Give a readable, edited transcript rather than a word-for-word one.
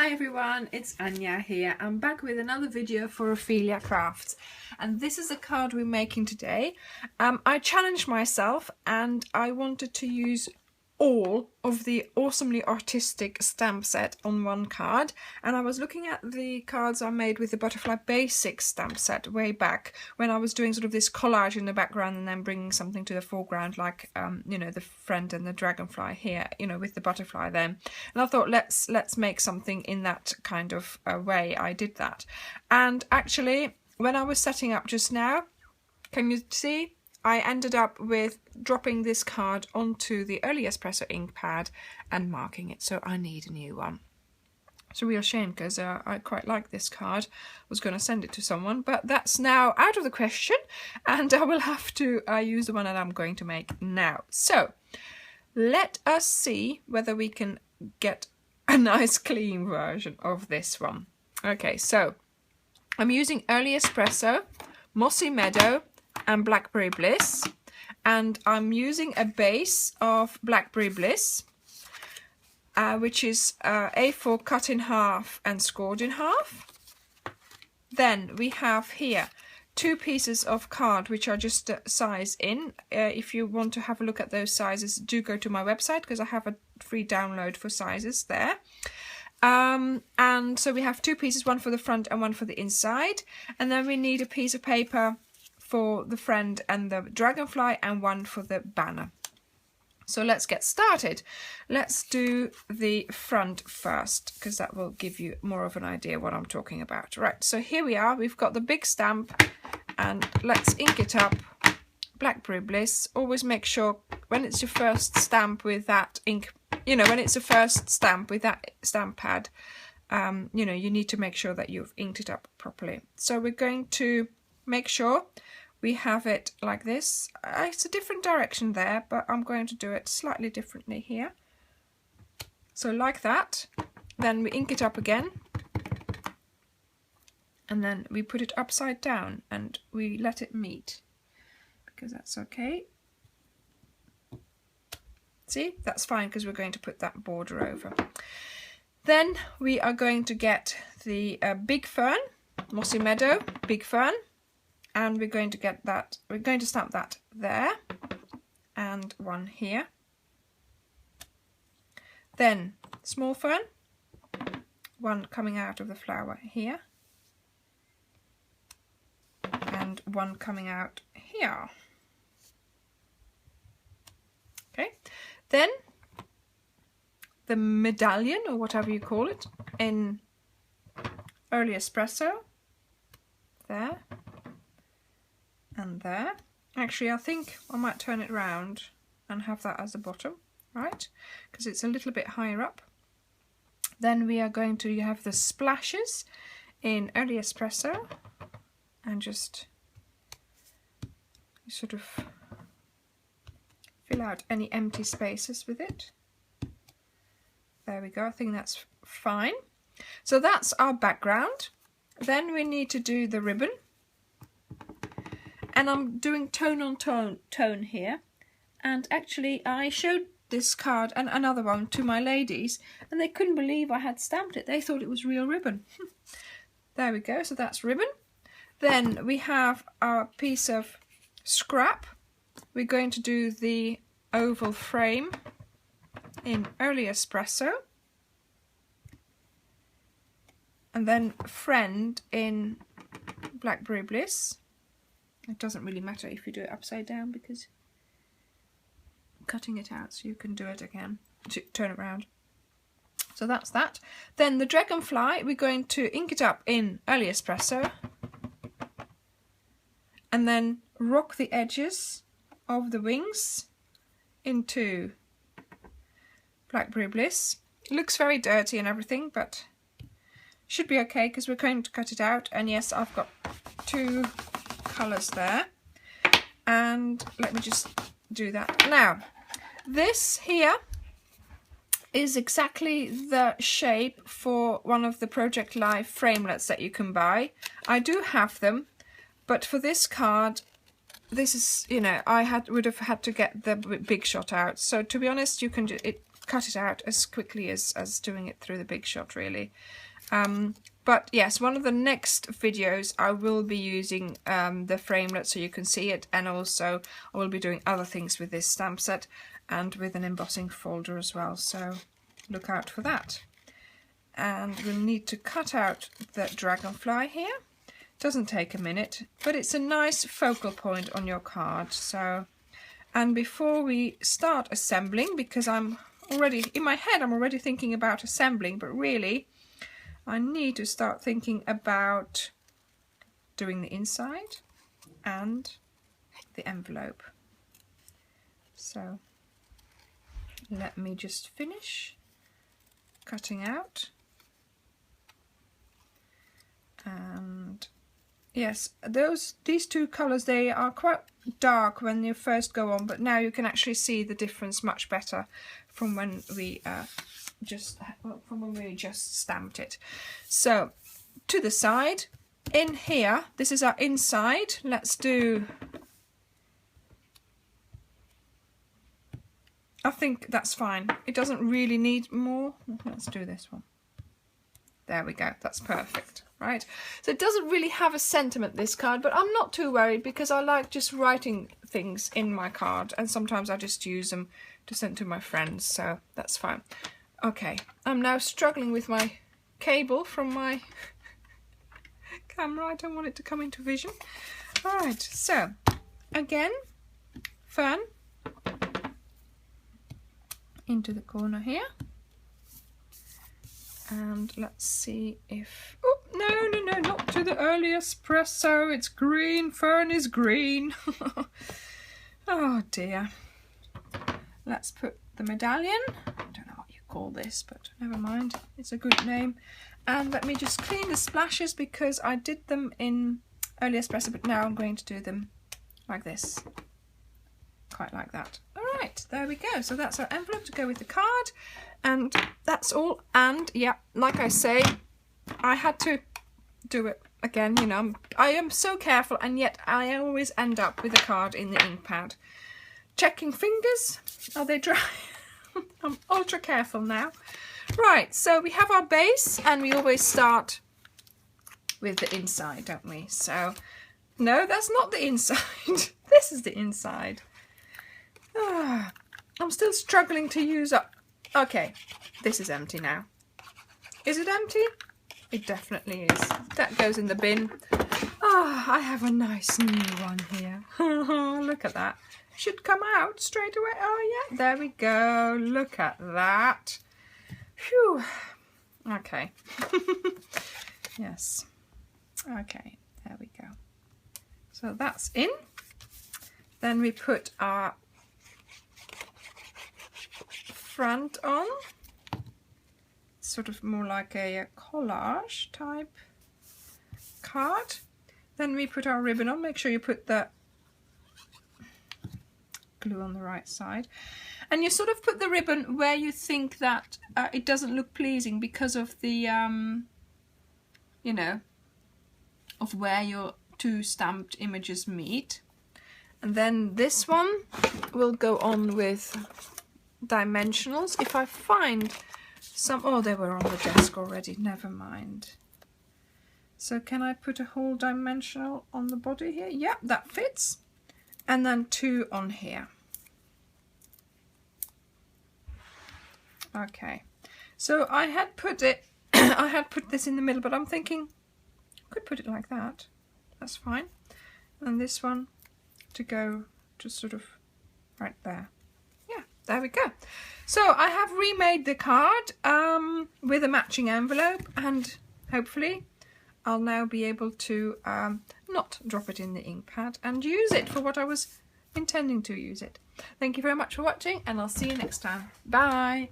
Hi everyone, it's Anja here. I'm back with another video for Ophelia Crafts, and this is the card we're making today. I challenged myself and I wanted to use all of the awesomely artistic stamp set on one card, and I was looking at the cards I made with the Butterfly Basics stamp set way back when I was doing sort of this collage in the background and then bringing something to the foreground, like you know, the friend and the dragonfly here, you know, with the butterfly then. And I thought let's make something in that kind of way. I did that, and actually when I was setting up just now, can you see, I ended up with dropping this card onto the early espresso ink pad and marking it, so I need a new one. It's a real shame because I quite like this card. I was going to send it to someone, but that's now out of the question, and I will have to use the one that I'm going to make now. So let us see whether we can get a nice clean version of this one. Okay, so I'm using early espresso, Mossy Meadow and Blackberry Bliss, and I'm using a base of Blackberry Bliss, which is A4 cut in half and scored in half. Then we have here 2 pieces of card which are just size in. If you want to have a look at those sizes, do go to my website because I have a free download for sizes there. And so we have 2 pieces, one for the front and one for the inside, and then we need a piece of paper for the friend and the dragonfly and one for the banner. So let's get started. Let's do the front first because that will give you more of an idea what I'm talking about. Right, so here we are. We've got the big stamp and let's ink it up. Blackberry Bliss. Always make sure when it's your first stamp with that ink, you know, when it's a first stamp with that stamp pad, you know, you need to make sure that you've inked it up properly. So we're going to make sure we have it like this. It's a different direction there, but I'm going to do it slightly differently here. So like that. Then we ink it up again. And then we put it upside down and we let it meet, because that's okay. See, that's fine because we're going to put that border over. Then we are going to get the big fern, Mossy Meadow, big fern. And we're going to get that, we're going to stamp that there and one here. Then small fern, one coming out of the flower here and one coming out here. Okay, then the medallion, or whatever you call it, in early espresso there and there. Actually, I think I might turn it round and have that as the bottom, right? Because it's a little bit higher up. Then we are going to have the splashes in early espresso and just sort of fill out any empty spaces with it. There we go. I think that's fine. So that's our background. Then we need to do the ribbon. And I'm doing tone on tone here. And actually I showed this card and another one to my ladies and they couldn't believe I had stamped it. They thought it was real ribbon. There we go, so that's ribbon. Then we have our piece of scrap. We're going to do the oval frame in early espresso. And then friend in Blackberry Bliss. It doesn't really matter if you do it upside down because I'm cutting it out, so you can do it again, turn it around. So that's that. Then the dragonfly, we're going to ink it up in early espresso and then rock the edges of the wings into Blackberry Bliss. It looks very dirty and everything, but should be okay because we're going to cut it out. And yes, I've got 2 colours there, and let me just do that now. This here is exactly the shape for one of the Project Live framelets that you can buy. I do have them, but for this card, this is, you know, I would have had to get the big shot out. So to be honest, you can cut it out as quickly as doing it through the Big Shot, really. But yes, one of the next videos I will be using the framelit so you can see it, and also I will be doing other things with this stamp set and with an embossing folder as well, so look out for that. And we'll need to cut out the dragonfly here. Doesn't take a minute, but it's a nice focal point on your card. So, and before we start assembling, because I'm already in my head, I'm already thinking about assembling, but really I need to start thinking about doing the inside and the envelope. So let me just finish cutting out. And yes, these two colours, they are quite dark when you first go on, but now you can actually see the difference much better from when we just stamped it. So to the side, in here, this is our inside. Let's do, I think that's fine. It doesn't really need more. Let's do this one. There we go, that's perfect, right? So it doesn't really have a sentiment, this card, but I'm not too worried because I like just writing things in my card, and sometimes I just use them to send to my friends, so that's fine. Okay, I'm now struggling with my cable from my camera. I don't want it to come into vision. All right, so again, fern into the corner here. And let's see if, oh, no, not to the early espresso. It's green, fern is green. Oh dear. Let's put the medallion. I don't know what you call this, but never mind. It's a good name. And let me just clean the splashes because I did them in early espresso, but now I'm going to do them like this. Quite like that. All right, there we go. So that's our envelope to go with the card. And that's all. And yeah, like I say, I had to do it again, you know. I am so careful, and yet I always end up with a card in the ink pad. Checking fingers, are they dry? I'm ultra careful now. Right, so we have our base, and we always start with the inside, don't we? So, no, that's not the inside. This is the inside. I'm still struggling to use up. Okay, this is empty now. Is it empty? It definitely is. That goes in the bin. I have a nice new one here. Look at that. Should come out straight away. Oh yeah, there we go. Look at that. Phew. Okay. Yes. Okay, there we go. So that's in. Then we put our front on, sort of more like a collage type card. Then we put our ribbon on. Make sure you put the glue on the right side, and you sort of put the ribbon where you think that it doesn't look pleasing because of the you know, of where your two stamped images meet. And then this one will go on with dimensionals. If I find some, oh, they were on the desk already, never mind. So can I put a whole dimensional on the body here? Yep, that fits. And then two on here. Okay, so I had put it I had put this in the middle, but I'm thinking I could put it like that. That's fine. And this one to go just sort of right there. There we go. So I have remade the card with a matching envelope, and hopefully I'll now be able to not drop it in the ink pad and use it for what I was intending to use it. Thank you very much for watching, and I'll see you next time. Bye.